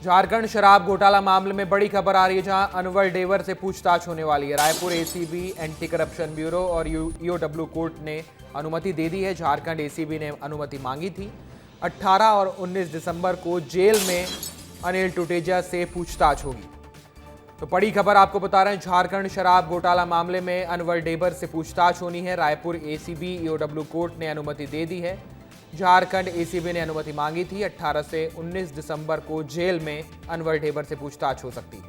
झारखंड शराब घोटाला मामले में बड़ी खबर आ रही है, जहां अनवर डेवर से पूछताछ होने वाली है। Raipur ACB, anti corruption bureau और ईओडब्ल्यू कोर्ट ने अनुमति दे दी है। झारखंड एसीबी ने अनुमति मांगी थी। 18 और 19 दिसंबर को जेल में अनिल टुटेजा से पूछताछ होगी। तो बड़ी खबर आपको बता रहे हैं, झारखंड शराब घोटाला मामले में अनवर डेवर से पूछताछ होनी है। रायपुर एसीबी, ईओडब्ल्यू कोर्ट ने अनुमति दे दी है। झारखंड एसीबी ने अनुमति मांगी थी। 18 से 19 दिसंबर को जेल में अनवर डेवर से पूछताछ हो सकती है।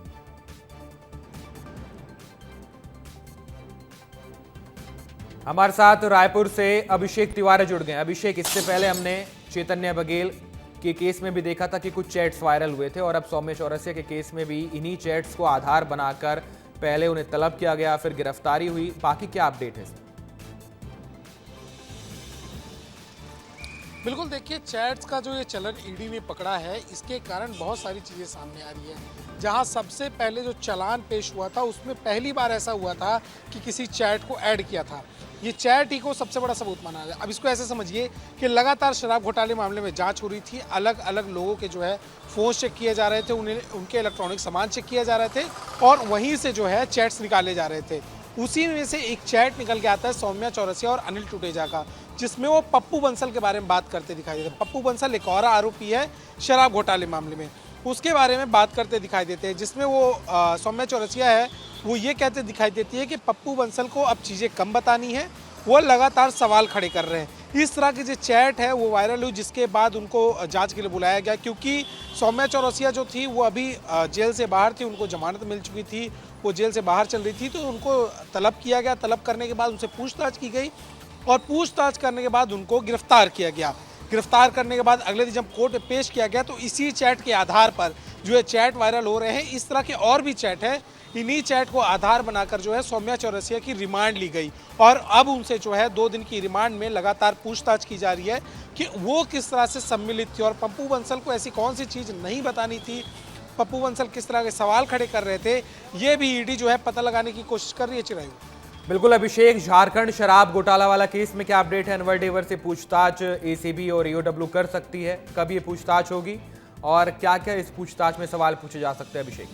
हमारे साथ रायपुर से अभिषेक तिवारी जुड़ गए। अभिषेक, इससे पहले हमने चैतन्य बघेल के केस में भी देखा था कि कुछ चैट्स वायरल हुए थे, और अब सौम्य चौरसिया के केस में भी इन्हीं चैट्स को आधार बनाकर पहले उन्हें तलब किया गया, फिर गिरफ्तारी हुई। बाकी क्या अपडेट है? बिल्कुल, देखिए चैट्स का जो ये चलन ईडी ने पकड़ा है, इसके कारण बहुत सारी चीज़ें सामने आ रही है। जहां सबसे पहले जो चालान पेश हुआ था, उसमें पहली बार ऐसा हुआ था कि किसी चैट को ऐड किया था। ये चैट ही को सबसे बड़ा सबूत माना है। अब इसको ऐसे समझिए कि लगातार शराब घोटाले मामले में जांच हो रही थी। अलग अलग लोगों के जो है फ़ोन चेक किए जा रहे थे, उनके इलेक्ट्रॉनिक सामान चेक किए जा रहे थे, और वहीं से जो है चैट्स निकाले जा रहे थे। उसी में से एक चैट निकल के आता है सौम्या चौरसिया और अनिल टुटेजा का, जिसमें वो पप्पू बंसल के बारे में बात करते दिखाई देते हैं। पप्पू बंसल एक और आरोपी है शराब घोटाले मामले में, उसके बारे में बात करते दिखाई देते हैं, जिसमें वो सौम्या चौरसिया है, वो ये कहते दिखाई देती है कि पप्पू बंसल को अब चीज़ें कम बतानी है, वो लगातार सवाल खड़े कर रहे हैं। इस तरह की जो चैट है वो वायरल हुई, जिसके बाद उनको जांच के लिए बुलाया गया, क्योंकि सौम्या चौरसिया जो थी वो अभी जेल से बाहर थी, उनको जमानत मिल चुकी थी, वो जेल से बाहर चल रही थी, तो उनको तलब किया गया। तलब करने के बाद उनसे पूछताछ की गई, और पूछताछ करने के बाद उनको गिरफ्तार किया गया। गिरफ्तार करने के बाद अगले दिन जब कोर्ट में पेश किया गया, तो इसी चैट के आधार पर जो है चैट वायरल हो रहे हैं। इस तरह के और भी चैट है, इन्हीं चैट को आधार बनाकर जो है सौम्या चौरसिया की रिमांड ली गई, और अब उनसे जो है 2 दिन की रिमांड में लगातार पूछताछ की जा रही है कि वो किस तरह से सम्मिलित थी, और पप्पू बंसल को ऐसी कौन सी चीज़ नहीं बतानी थी, पप्पू बंसल किस तरह के सवाल खड़े कर रहे थे, ये भी ईडी जो है पता लगाने की कोशिश कर रही है। चिरायु, बिल्कुल अभिषेक, झारखंड शराब घोटाला वाला केस में क्या अपडेट है? अनवर डेवर से पूछताछ एसीबी और ईओडब्ल्यू कर सकती है, कब ये पूछताछ होगी और क्या क्या इस पूछताछ में सवाल पूछे जा सकते हैं? अभिषेक,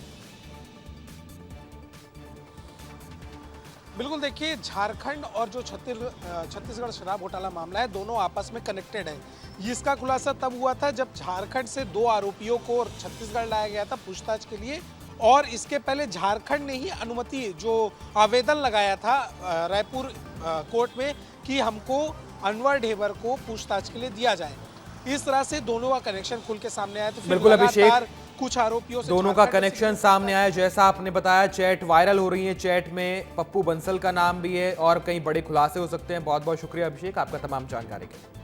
बिल्कुल, देखिए झारखंड और जो छत्तीसगढ़ शराब घोटाला मामला है, दोनों आपस में कनेक्टेड है। इसका खुलासा तब हुआ था जब झारखंड से 2 आरोपियों को छत्तीसगढ़ लाया गया था पूछताछ के लिए, और इसके पहले झारखंड ने ही अनुमति जो आवेदन लगाया था रायपुर कोर्ट में कि हमको अनवर डेवर को पूछताछ के लिए दिया जाए। इस तरह से दोनों का कनेक्शन खुल के सामने आया। तो बिल्कुल अभिषेक, कुछ आरोपियों से दोनों का कनेक्शन सामने आया। जैसा आपने बताया, चैट वायरल हो रही है, चैट में पप्पू बंसल का नाम भी है और कई बड़े खुलासे हो सकते हैं। बहुत बहुत शुक्रिया अभिषेक, आपका तमाम जानकारी के लिए।